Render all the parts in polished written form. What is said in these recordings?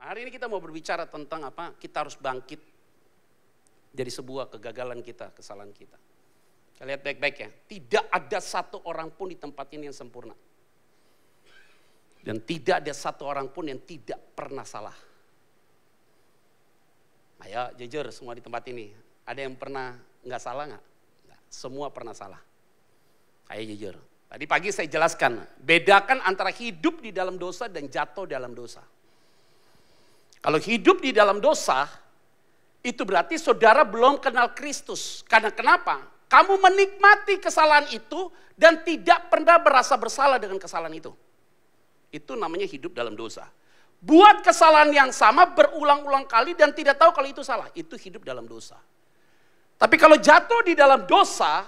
Hari ini kita mau berbicara tentang apa? Kita harus bangkit dari sebuah kegagalan kita, kesalahan kita. Kita lihat baik-baik ya. Tidak ada satu orang pun di tempat ini yang sempurna. Dan tidak ada satu orang pun yang tidak pernah salah. Ayo jujur semua di tempat ini. Ada yang pernah nggak salah nggak? Semua pernah salah. Ayo jujur. Tadi pagi saya jelaskan. Bedakan antara hidup di dalam dosa dan jatuh dalam dosa. Kalau hidup di dalam dosa, itu berarti saudara belum kenal Kristus. Karena kenapa? Kamu menikmati kesalahan itu dan tidak pernah merasa bersalah dengan kesalahan itu. Itu namanya hidup dalam dosa. Buat kesalahan yang sama berulang-ulang kali dan tidak tahu kalau itu salah. Itu hidup dalam dosa. Tapi kalau jatuh di dalam dosa,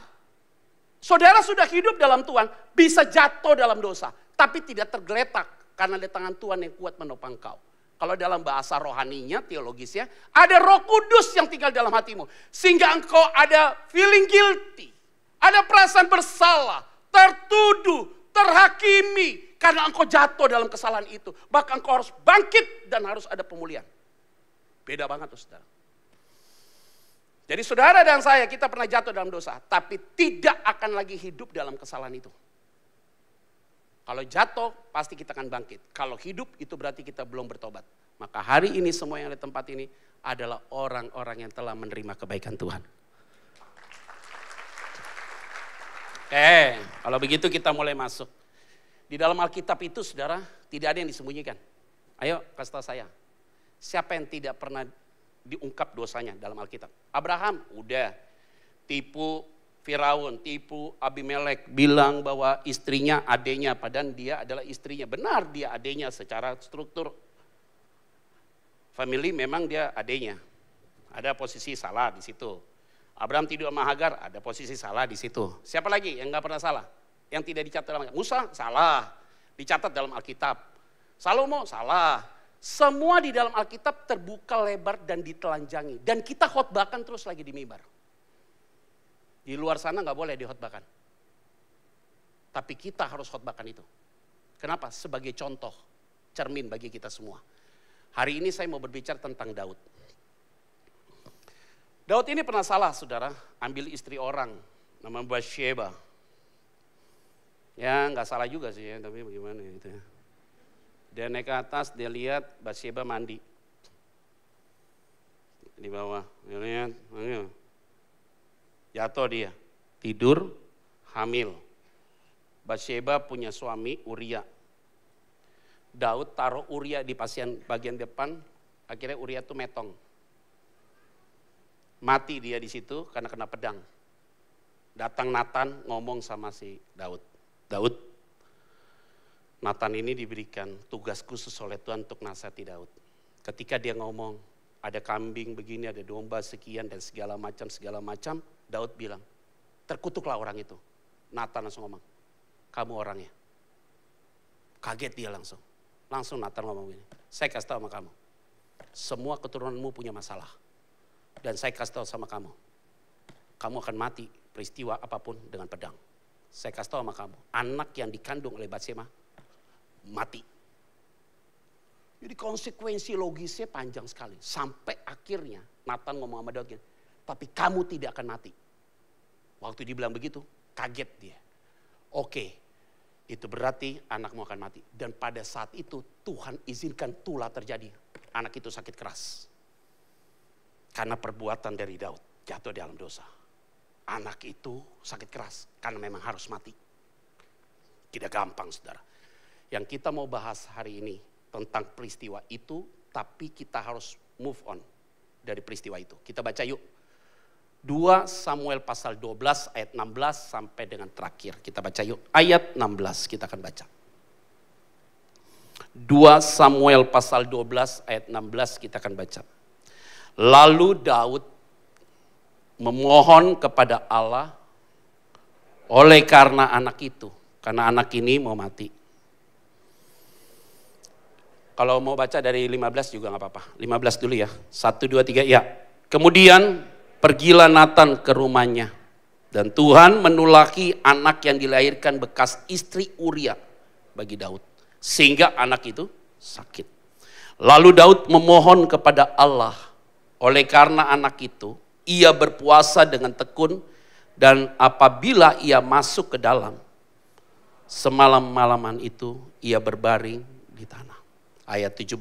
saudara sudah hidup dalam Tuhan, bisa jatuh dalam dosa. Tapi tidak tergeletak karena ada tangan Tuhan yang kuat menopang kau. Kalau dalam bahasa rohaninya, teologisnya, ada Roh Kudus yang tinggal dalam hatimu. Sehingga engkau ada feeling guilty. Ada perasaan bersalah, tertuduh, terhakimi. Karena engkau jatuh dalam kesalahan itu. Maka engkau harus bangkit dan harus ada pemulihan. Beda banget tuh saudara. Jadi saudara dan saya, kita pernah jatuh dalam dosa. Tapi tidak akan lagi hidup dalam kesalahan itu. Kalau jatuh, pasti kita akan bangkit. Kalau hidup, itu berarti kita belum bertobat. Maka hari ini semua yang ada di tempat ini adalah orang-orang yang telah menerima kebaikan Tuhan. Oke, kalau begitu kita mulai masuk. Di dalam Alkitab itu, saudara, tidak ada yang disembunyikan. Ayo, kasih tahu saya. Siapa yang tidak pernah diungkap dosanya dalam Alkitab? Abraham, udah. Tipu Firaun, tipu Abimelek, bilang bahwa istrinya adenya, padahal dia adalah istrinya. Benar dia adenya secara struktur family, memang dia adenya. Ada posisi salah di situ. Abraham tidur sama Hagar, ada posisi salah di situ. Siapa lagi yang nggak pernah salah? Yang tidak dicatat dalam Alkitab? Musa, salah. Dicatat dalam Alkitab. Salomo, salah. Semua di dalam Alkitab terbuka lebar dan ditelanjangi. Dan kita khotbahkan terus lagi di mimbar. Di luar sana nggak boleh dikhotbahkan. Tapi kita harus khotbahkan itu. Kenapa? Sebagai contoh, cermin bagi kita semua. Hari ini saya mau berbicara tentang Daud. Daud ini pernah salah, saudara. Ambil istri orang, nama Batsheba. Ya nggak salah juga sih ya, tapi bagaimana gitu ya. Dia naik ke atas, dia lihat Batsheba mandi. Di bawah, dia lihat, jatuh dia, tidur, hamil. Batsheba punya suami Uria. Daud taruh Uria di bagian depan, akhirnya Uria tuh metong. Mati dia di situ karena kena pedang. Datang Nathan ngomong sama si Daud. Daud, Nathan ini diberikan tugas khusus oleh Tuhan untuk nasihati Daud. Ketika dia ngomong, ada kambing begini, ada domba sekian dan segala macam. Daud bilang, terkutuklah orang itu. Nathan langsung ngomong, kamu orangnya. Kaget dia langsung. Langsung Nathan ngomong gini, saya kasih tahu sama kamu. Semua keturunanmu punya masalah. Dan saya kasih tahu sama kamu. Kamu akan mati peristiwa apapun dengan pedang. Saya kasih tahu sama kamu. Anak yang dikandung oleh Batsheba mati. Jadi konsekuensi logisnya panjang sekali. Sampai akhirnya Nathan ngomong sama Daud gini, tapi kamu tidak akan mati. Waktu dibilang begitu, kaget dia. Oke, itu berarti anakmu akan mati. Dan pada saat itu Tuhan izinkan tulah terjadi. Anak itu sakit keras. Karena perbuatan dari Daud, jatuh dalam dosa. Anak itu sakit keras, karena memang harus mati. Tidak gampang saudara. Yang kita mau bahas hari ini tentang peristiwa itu, tapi kita harus move on dari peristiwa itu. Kita baca yuk. 2 Samuel pasal 12 ayat 16 sampai dengan terakhir. Kita baca yuk. Ayat 16 kita akan baca. 2 Samuel pasal 12 ayat 16 kita akan baca. Lalu Daud memohon kepada Allah oleh karena anak itu. Karena anak ini mau mati. Kalau mau baca dari 15 juga gak apa-apa. 15 dulu ya. 1, 2, 3 ya. Kemudian pergilah Nathan ke rumahnya. Dan Tuhan menulaki anak yang dilahirkan bekas istri Uria. bagi Daud. Sehingga anak itu sakit. Lalu Daud memohon kepada Allah. Oleh karena anak itu, ia berpuasa dengan tekun. Dan apabila ia masuk ke dalam, semalam-malaman itu ia berbaring di tanah. Ayat 17.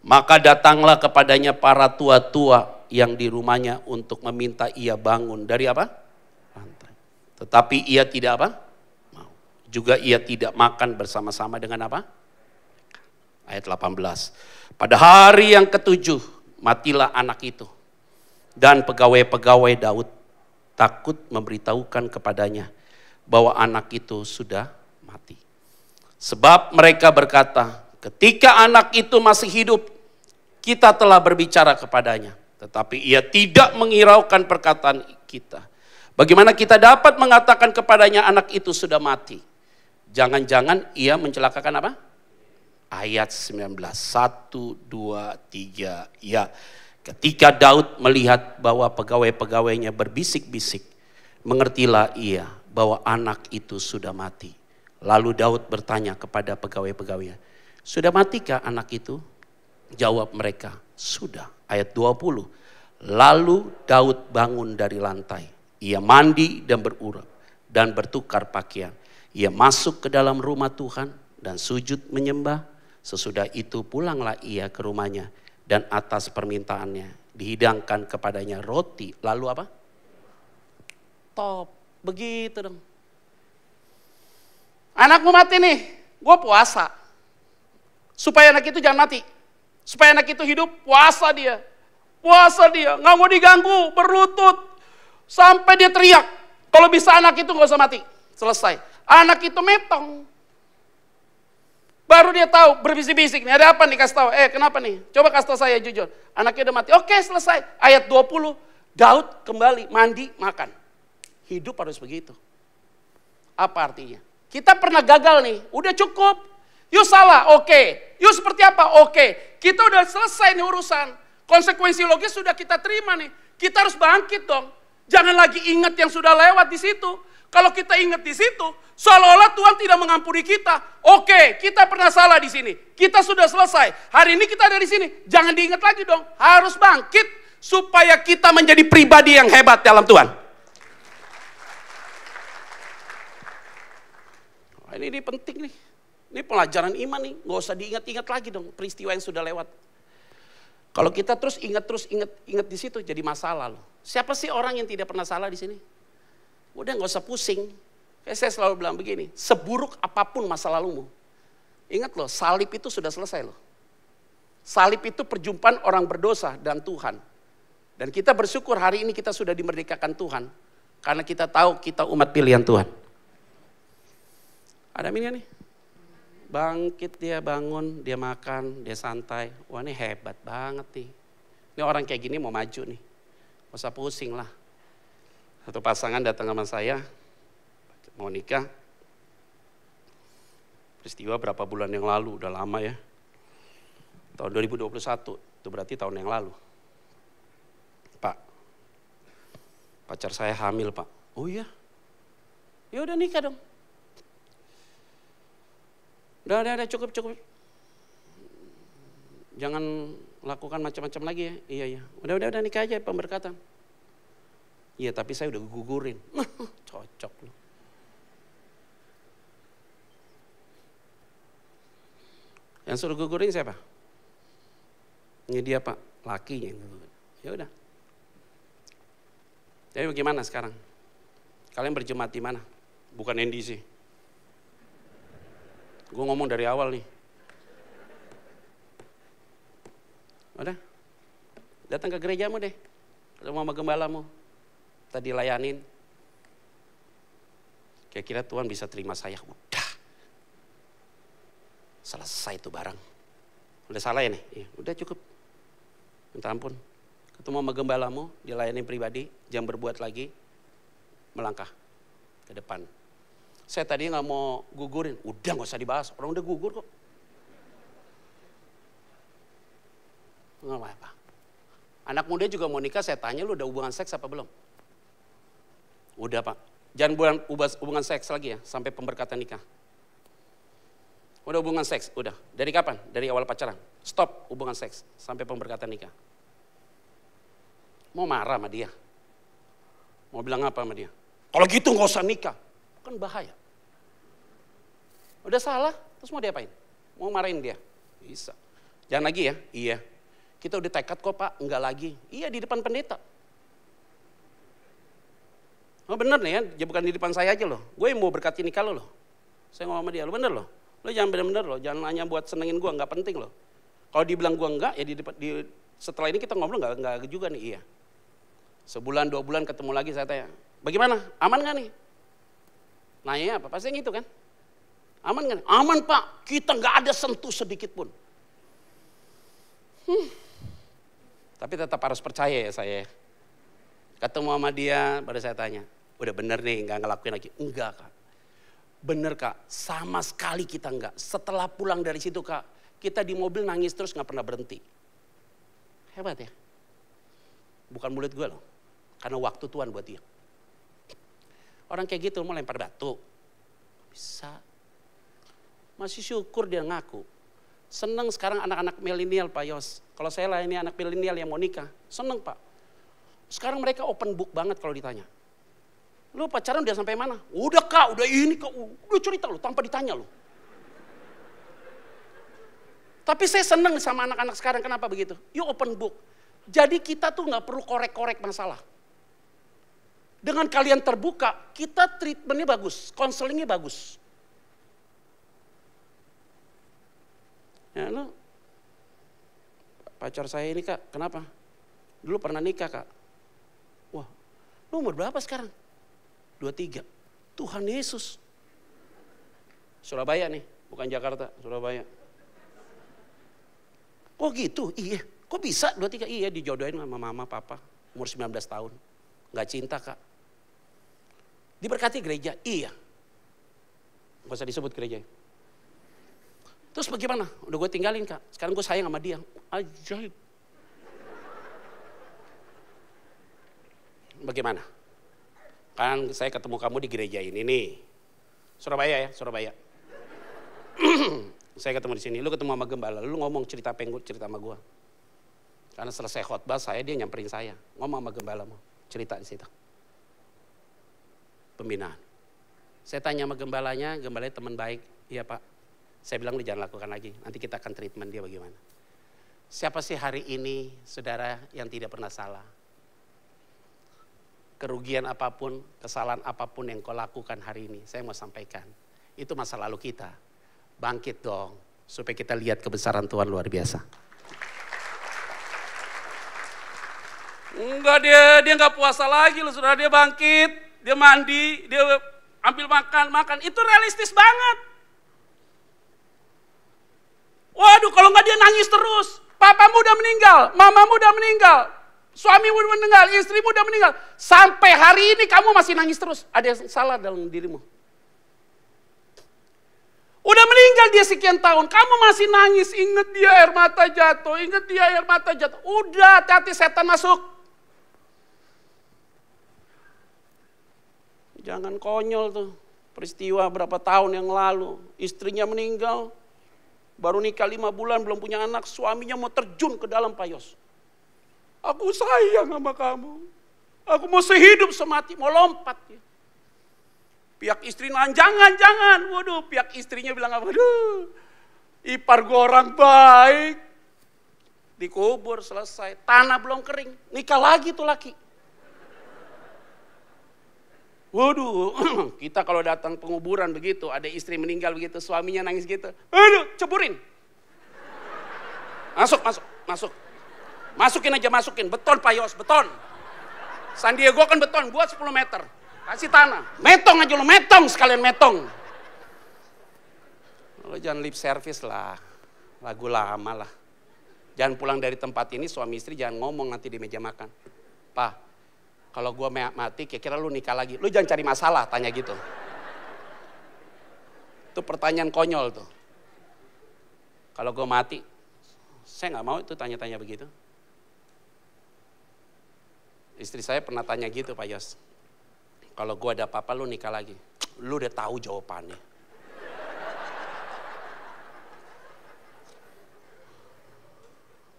Maka datanglah kepadanya para tua-tua yang di rumahnya untuk meminta ia bangun dari apa? Lantai. Tetapi ia tidak apa? Mau. Juga ia tidak makan bersama-sama dengan apa? Ayat 18. Pada hari yang ketujuh matilah anak itu. Dan pegawai-pegawai Daud takut memberitahukan kepadanya bahwa anak itu sudah mati. Sebab mereka berkata, ketika anak itu masih hidup, kita telah berbicara kepadanya. Tetapi ia tidak menghiraukan perkataan kita. Bagaimana kita dapat mengatakan kepadanya anak itu sudah mati? Jangan-jangan ia mencelakakan apa? Ayat 19, 1, 2, 3, ya. Ketika Daud melihat bahwa pegawai-pegawainya berbisik-bisik, mengertilah ia bahwa anak itu sudah mati. Lalu Daud bertanya kepada pegawai-pegawainya, sudah matikah anak itu? Jawab mereka, sudah. Ayat 20, lalu Daud bangun dari lantai. Ia mandi dan berurap dan bertukar pakaian. Ia masuk ke dalam rumah Tuhan dan sujud menyembah. Sesudah itu pulanglah ia ke rumahnya. Dan atas permintaannya dihidangkan kepadanya roti. Lalu apa? Top. Begitu dong. Anakmu mati nih. Gue puasa. Supaya anak itu jangan mati. Supaya anak itu hidup, puasa dia. Puasa dia. Gak mau diganggu. Berlutut. Sampai dia teriak. Kalau bisa anak itu gak usah mati. Selesai. Anak itu metong. Baru dia tahu, berbisik-bisik nih, ada apa nih, kasih tahu. Kenapa nih? Coba kasih tahu saya jujur. Anaknya udah mati. Oke, selesai. Ayat 20, Daud kembali mandi, makan. Hidup harus begitu. Apa artinya? Kita pernah gagal nih, udah cukup. Yuk salah, oke. Yuk seperti apa? Oke. Kita udah selesai nih urusan. Konsekuensi logis sudah kita terima nih. Kita harus bangkit dong. Jangan lagi ingat yang sudah lewat di situ. Kalau kita ingat di situ, seolah-olah Tuhan tidak mengampuni kita. Oke, kita pernah salah di sini. Kita sudah selesai. Hari ini kita ada di sini. Jangan diingat lagi dong. Harus bangkit supaya kita menjadi pribadi yang hebat dalam Tuhan. Ini penting nih. Ini pelajaran iman nih. Gak usah diingat-ingat lagi dong peristiwa yang sudah lewat. Kalau kita terus ingat di situ jadi masalah loh. Siapa sih orang yang tidak pernah salah di sini? Udah gak usah pusing. Saya selalu bilang begini, seburuk apapun masa lalumu, ingat loh, salib itu sudah selesai loh. Salib itu perjumpaan orang berdosa dan Tuhan. Dan kita bersyukur hari ini kita sudah dimerdekakan Tuhan. Karena kita tahu kita umat pilihan Tuhan. Ada minyak nih. Bangkit dia, bangun, dia makan, dia santai. Wah ini hebat banget nih. Ini orang kayak gini mau maju nih. Gak usah pusing lah. Satu pasangan datang sama saya, mau nikah. Peristiwa berapa bulan yang lalu, udah lama ya. Tahun 2021, itu berarti tahun yang lalu. Pak, pacar saya hamil pak. Oh iya? Ya udah nikah dong. Udah cukup. Jangan lakukan macam-macam lagi ya. Iya. Udah nikah aja pemberkatan. Iya tapi saya udah gugurin. Cocok loh. Yang suruh gugurin siapa? Ini dia pak, lakinya. Ya udah. Jadi bagaimana sekarang? Kalian berjemaat di mana? Bukan NDC. Gue ngomong dari awal nih. Udah. Datang ke gerejamu deh. Ketemu sama gembalamu. Tadi layanin. Kira-kira Tuhan bisa terima saya. Udah. Selesai tuh barang. Udah salah ya nih? Ya, udah cukup. Minta ampun. Ketemu sama gembalamu, dilayani pribadi, jangan berbuat lagi. Melangkah ke depan. Saya tadi gak mau gugurin. Udah gak usah dibahas, orang udah gugur kok. Gak apa-apa. Anak muda juga mau nikah, saya tanya lu udah hubungan seks apa belum? Udah pak. Jangan hubungan seks lagi ya, sampai pemberkatan nikah. Udah hubungan seks, udah. Dari kapan? Dari awal pacaran. Stop hubungan seks sampai pemberkatan nikah. Mau marah sama dia? Mau bilang apa sama dia? Kalau gitu nggak usah nikah. Kan bahaya. Udah salah, terus mau diapain? Mau marahin dia? Bisa. Jangan lagi ya, iya. Kita udah tekad kok Pak, enggak lagi. Iya di depan pendeta. Oh bener nih ya, bukan di depan saya aja loh. Gue yang mau berkati nikah lo loh. Saya ngomong sama dia, lo bener loh. Lo jangan bener-bener loh, jangan hanya buat senengin gue, enggak penting loh. Kalau dibilang gue enggak, ya setelah ini kita ngobrol enggak juga nih, iya. Sebulan, 2 bulan ketemu lagi saya tanya, bagaimana? Aman gak nih? Nanya apa? Pasti gitu kan? Aman gak nih? Aman Pak, kita enggak ada sentuh sedikit pun. Tapi tetap harus percaya ya saya. Ketemu sama dia, baru saya tanya, udah bener nih enggak ngelakuin lagi? Enggak Kak. Bener Kak, sama sekali kita enggak. Setelah pulang dari situ Kak, kita di mobil nangis terus gak pernah berhenti. Hebat ya. Bukan mulut gue loh, karena waktu Tuhan buat dia. Orang kayak gitu mau lempar batu. Bisa. Masih syukur dia ngaku. Seneng sekarang anak-anak milenial Pak Yos. Kalau saya lah ini anak milenial yang mau nikah, seneng Pak. Sekarang mereka open book banget kalau ditanya. Lu pacaran udah sampai mana? Udah Kak, udah ini Kak, udah cerita lu tanpa ditanya lu. Tapi saya seneng sama anak-anak sekarang, kenapa begitu? Yuk open book. Jadi kita tuh gak perlu korek-korek masalah. Dengan kalian terbuka, kita treatmentnya bagus, konselingnya bagus. Ya lu, pacar saya ini Kak, kenapa? Dulu pernah nikah Kak. Wah, lu umur berapa sekarang? 23. Tuhan Yesus. Surabaya nih, bukan Jakarta, Surabaya. Oh gitu, iya. Kok bisa 23? Iya dijodohin sama mama papa, umur 19 tahun. Gak cinta Kak. Diberkati gereja, iya. Gak usah disebut gereja. Terus bagaimana? Udah gue tinggalin Kak, sekarang gue sayang sama dia. Ajaib. Bagaimana? Kan saya ketemu kamu di gereja ini nih. Surabaya ya, Surabaya. Saya ketemu di sini, lu ketemu sama gembala, lu ngomong cerita sama gue. Karena selesai khotbah dia nyamperin saya, ngomong sama gembala mau cerita di situ. Pembinaan. Saya tanya sama gembalanya teman baik, iya Pak. Saya bilang lu jangan lakukan lagi, nanti kita akan treatment dia bagaimana. Siapa sih hari ini saudara yang tidak pernah salah? Kerugian apapun, kesalahan apapun yang kau lakukan hari ini, saya mau sampaikan. Itu masa lalu kita. Bangkit dong, supaya kita lihat kebesaran Tuhan luar biasa. Enggak, dia enggak puasa lagi loh, saudara. Dia bangkit, dia mandi, dia ambil makan. Itu realistis banget. Waduh, kalau enggak dia nangis terus. Papamu udah meninggal, mamamu udah meninggal, suamimu udah meninggal, istrimu udah meninggal. Sampai hari ini kamu masih nangis terus. Ada yang salah dalam dirimu. Udah meninggal dia sekian tahun, kamu masih nangis, ingat dia air mata jatuh, Udah, hati-hati setan masuk. Jangan konyol tuh, peristiwa berapa tahun yang lalu, istrinya meninggal, baru nikah 5 bulan, belum punya anak, suaminya mau terjun ke dalam payos. Aku sayang sama kamu, aku mau sehidup semati, mau lompat. Pihak istri jangan. Waduh, pihak istrinya bilang apa? Waduh, ipar gue orang baik. Dikubur, selesai. Tanah belum kering. Nikah lagi tuh laki. Waduh, kita kalau datang penguburan begitu, ada istri meninggal begitu, suaminya nangis gitu. Waduh, ceburin. Masuk. Masukin, beton payos, beton. San Diego kan beton, buat 10 meter. Kasih tanah, metong sekalian metong. Lo jangan lip service lah, lagu lama lah. Jangan pulang dari tempat ini suami istri jangan ngomong nanti di meja makan. Pak, kalau gue mati kira-kira lu nikah lagi. Lu jangan cari masalah, tanya gitu. Itu pertanyaan konyol tuh. Kalau gue mati, saya gak mau itu tanya-tanya begitu. Istri saya pernah tanya gitu Pak Yos. Kalau gue ada apa-apa lu nikah lagi. Lu udah tahu jawabannya.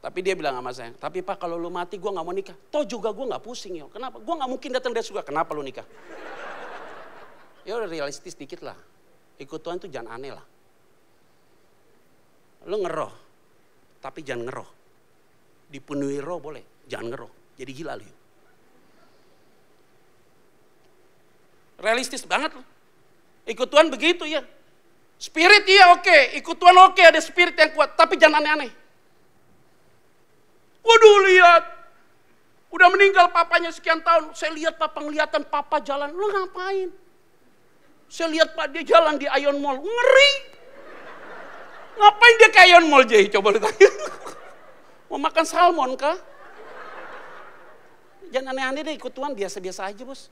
Tapi dia bilang sama saya, tapi Pak kalau lu mati gue gak mau nikah. Toh juga gue gak pusing ya. Kenapa? Gue gak mungkin datang dari surga. Kenapa lu nikah? Ya udah realistis dikit lah. Ikut Tuhan tuh jangan aneh lah. Lu ngeroh, tapi jangan ngeroh. Dipenuhi roh boleh, jangan ngeroh. Jadi gila lu. Realistis banget loh. Ikut Tuhan begitu ya. Spirit iya oke, ikut Tuhan oke, ada spirit yang kuat. Tapi jangan aneh-aneh. Waduh lihat, udah meninggal papanya sekian tahun. Saya lihat papa ngelihatan papa jalan, lu ngapain? Saya lihat pak dia jalan di Ion Mall, ngeri. Ngapain dia ke Ion Mall Jay? Coba lu tanya. Mau makan salmon kah? Jangan aneh-aneh deh, ikut Tuhan biasa-biasa aja bos.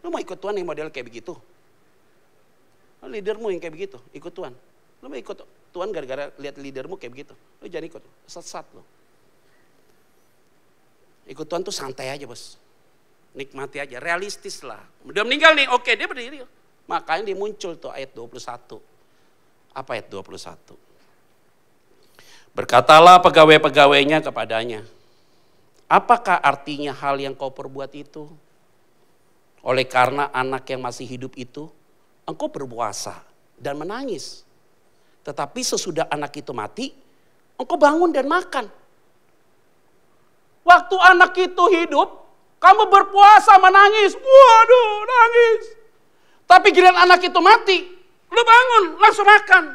Lu mau ikut Tuhan yang model kayak begitu? Leadermu yang kayak begitu, ikut Tuhan. Lu mau ikut Tuhan gara-gara lihat leadermu kayak begitu. Lu jangan ikut, sesat lu. Ikut Tuhan tuh santai aja bos. Nikmati aja, realistis lah. Udah meninggal nih, oke dia berdiri. Makanya dia muncul tuh ayat 21. Apa ayat 21? Berkatalah pegawai-pegawainya kepadanya, apakah artinya hal yang kau perbuat itu? Oleh karena anak yang masih hidup itu, engkau berpuasa dan menangis. Tetapi sesudah anak itu mati, engkau bangun dan makan. Waktu anak itu hidup, kamu berpuasa menangis. Waduh, nangis. Tapi giliran anak itu mati, lu bangun, langsung makan.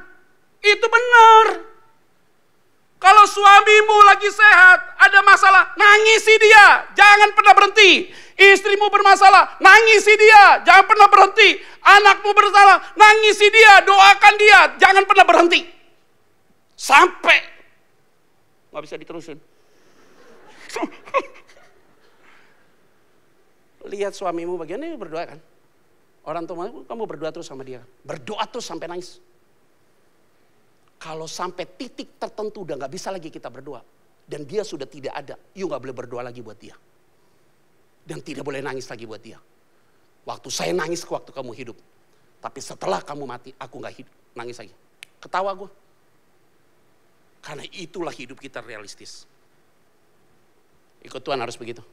Itu benar. Kalau suamimu lagi sehat, ada masalah, nangisi dia. Jangan pernah berhenti. Istrimu bermasalah, nangisi dia. Jangan pernah berhenti. Anakmu bersalah, nangisi dia. Doakan dia. Jangan pernah berhenti. Sampai. Gak bisa diterusin. Lihat suamimu bagian ini berdoa kan. Orang tua kamu berdoa terus sama dia. Berdoa terus sampai nangis. Kalau sampai titik tertentu udah gak bisa lagi kita berdoa. Dan dia sudah tidak ada. You gak boleh berdoa lagi buat dia. Dan tidak boleh nangis lagi buat dia. Waktu saya nangis waktu kamu hidup. Tapi setelah kamu mati aku gak hidup. Nangis lagi. Ketawa gue. Karena itulah hidup kita realistis. Ikut Tuhan harus begitu.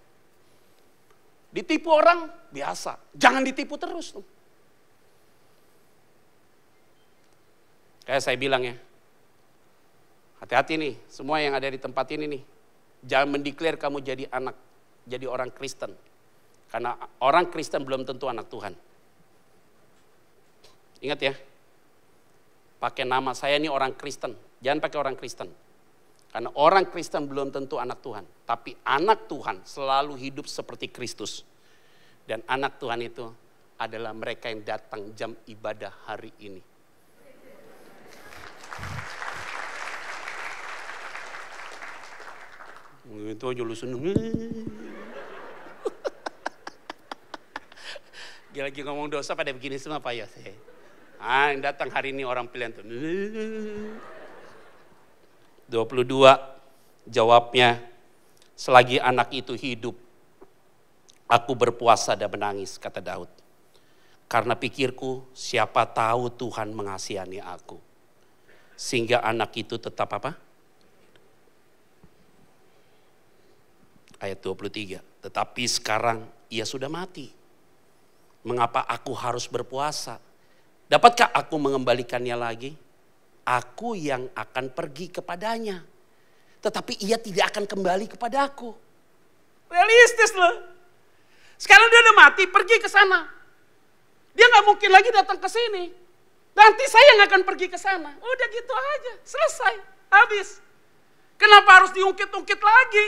Ditipu orang, biasa. Jangan ditipu terus. Kayak saya bilang ya. Hati-hati nih, semua yang ada di tempat ini nih. Jangan mendeklar kamu jadi anak, jadi orang Kristen. Karena orang Kristen belum tentu anak Tuhan. Ingat ya. Pakai nama saya ini orang Kristen. Jangan pakai orang Kristen. Karena orang Kristen belum tentu anak Tuhan. Tapi anak Tuhan selalu hidup seperti Kristus. Dan anak Tuhan itu adalah mereka yang datang jam ibadah hari ini. Itu aja lu seneng. Dia lagi ngomong dosa pada begini semua Pak ya. Yang datang hari ini orang pilihan tuh. 22 jawabnya, selagi anak itu hidup, aku berpuasa dan menangis, kata Daud. Karena pikirku, siapa tahu Tuhan mengasihani aku. Sehingga anak itu tetap apa? Ayat 23, tetapi sekarang ia sudah mati. Mengapa aku harus berpuasa? Dapatkah aku mengembalikannya lagi? Aku yang akan pergi kepadanya. Tetapi ia tidak akan kembali kepada aku. Realistis loh. Sekarang dia udah mati, pergi ke sana. Dia gak mungkin lagi datang ke sini. Nanti saya yang akan pergi ke sana. Udah gitu aja, selesai, habis. Kenapa harus diungkit-ungkit lagi?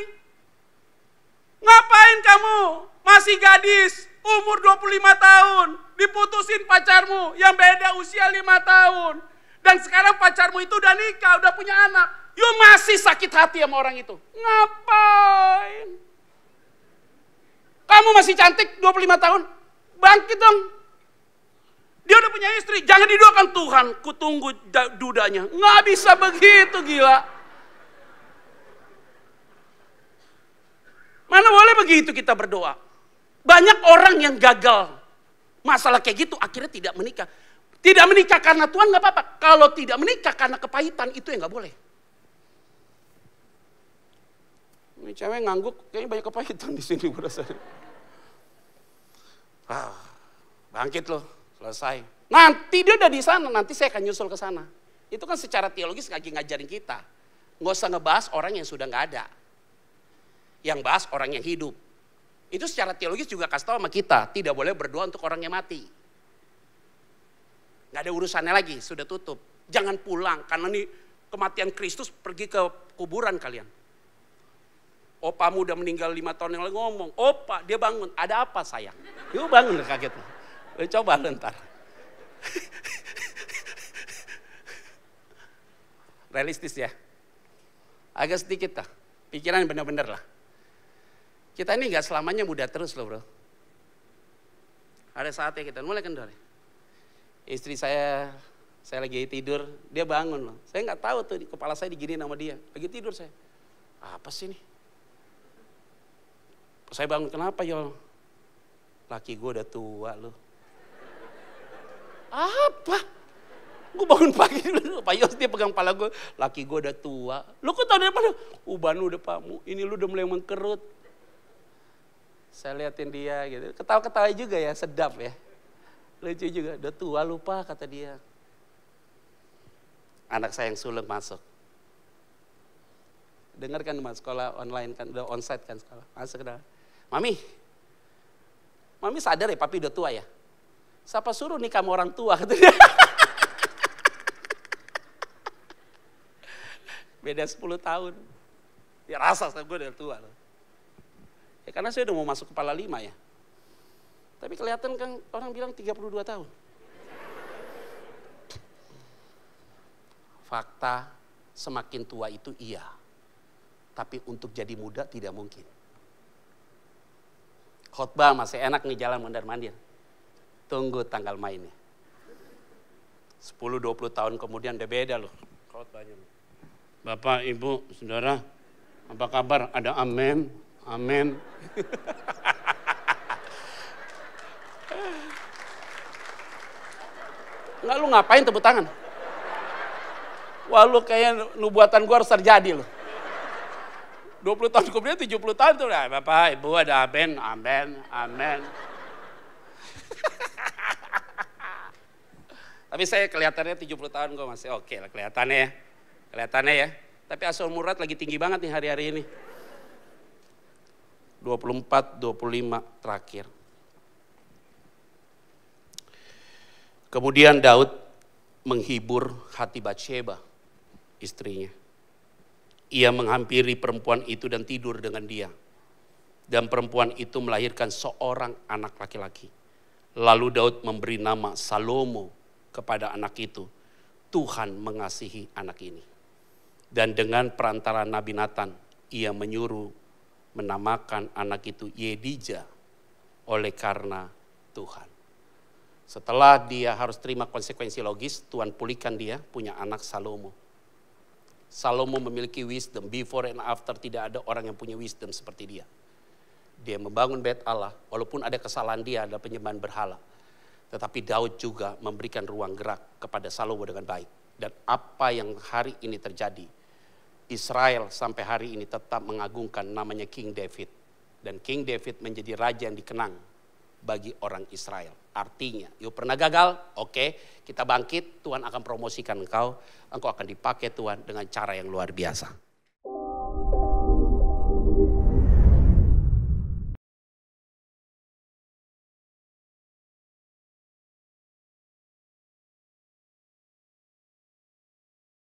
Ngapain kamu masih gadis, umur 25 tahun, diputusin pacarmu yang beda usia 5 tahun. Dan sekarang pacarmu itu udah nikah, udah punya anak. You masih sakit hati sama orang itu. Ngapain? Kamu masih cantik 25 tahun. Bangkit dong. Dia udah punya istri. Jangan didoakan Tuhan, ku tunggu dudanya. Nggak bisa begitu, gila. Mana boleh begitu kita berdoa. Banyak orang yang gagal. Masalah kayak gitu akhirnya tidak menikah. Tidak menikah karena Tuhan gak apa-apa. Kalau tidak menikah karena kepahitan, itu yang gak boleh. Ini cewek ngangguk, kayaknya banyak kepahitan di sini berasa. Bangkit loh, selesai. Nanti dia udah di sana, nanti saya akan nyusul ke sana. Itu kan secara teologis lagi ngajarin kita. Nggak usah ngebahas orang yang sudah nggak ada. Yang bahas orang yang hidup. Itu secara teologis juga kasih tahu sama kita, tidak boleh berdoa untuk orang yang mati. Nggak ada urusannya lagi, sudah tutup. Jangan pulang, karena nih kematian Kristus pergi ke kuburan kalian. Opamu udah meninggal 5 tahun yang lalu ngomong, opa dia bangun, ada apa sayang? Yuk bangun, kaget. Coba ntar. Realistis ya. Agak sedikit lah, pikiran bener-bener lah. Kita ini gak selamanya muda terus loh bro. Ada saatnya kita mulai kendor. Istri saya lagi tidur, dia bangun loh. Saya gak tahu tuh, kepala saya diginiin sama dia. Lagi tidur saya, apa sih ini? Saya bangun, kenapa Yol? Laki gue udah tua loh. Apa? Gue bangun pagi dulu, Pak Yos dia pegang kepala gue. Laki gue udah tua. Lu kok tau dari mana? Uban lu udah pamu, ini lu udah mulai mengkerut. Saya liatin dia gitu, ketawa-ketawa juga ya, sedap ya. Lucu juga, udah tua lupa kata dia. Anak saya yang sulung masuk. Dengar kan mas, sekolah online kan, udah onsite kan sekolah. Masuk ke dalam. Mami sadar ya papi udah tua ya? Siapa suruh nikah sama orang tua? Kata dia. Beda 10 tahun. Dia rasa gue udah tua loh. Ya karena saya udah mau masuk kepala 5 ya. Tapi kelihatan kan orang bilang 32 tahun. Fakta semakin tua itu iya. Tapi untuk jadi muda tidak mungkin. Khotbah masih enak nih jalan mondar-mandir. Tunggu tanggal mainnya. 10-20 tahun kemudian udah beda loh khotbahnya. Bapak, Ibu, Saudara, apa kabar? Ada amin, amin. Enggak, lu ngapain tepuk tangan? Wah lu kayak nubuatan gua harus terjadi loh. 20 tahun kemudian, 70 tahun tuh lah. Bapak, Ibu ada amin, amin, amin. Tapi saya kelihatannya 70 tahun gue masih oke lah kelihatannya ya. Kelihatannya ya. Tapi asal murad lagi tinggi banget nih hari-hari ini. 24, 25 terakhir. Kemudian Daud menghibur hati Batsheba, istrinya. Ia menghampiri perempuan itu dan tidur dengan dia. Dan perempuan itu melahirkan seorang anak laki-laki. Lalu Daud memberi nama Salomo kepada anak itu. Tuhan mengasihi anak ini. Dan dengan perantara Nabi Nathan, ia menyuruh menamakan anak itu Yedija oleh karena Tuhan. Setelah dia harus terima konsekuensi logis, Tuhan pulihkan dia punya anak Salomo. Salomo memiliki wisdom, before and after tidak ada orang yang punya wisdom seperti dia. Dia membangun bait Allah, walaupun ada kesalahan dia adalah penyembahan berhala. Tetapi Daud juga memberikan ruang gerak kepada Salomo dengan baik. Dan apa yang hari ini terjadi, Israel sampai hari ini tetap mengagungkan namanya King David. Dan King David menjadi raja yang dikenang bagi orang Israel. Artinya, yuk pernah gagal, oke, kita bangkit, Tuhan akan promosikan engkau akan dipakai Tuhan dengan cara yang luar biasa.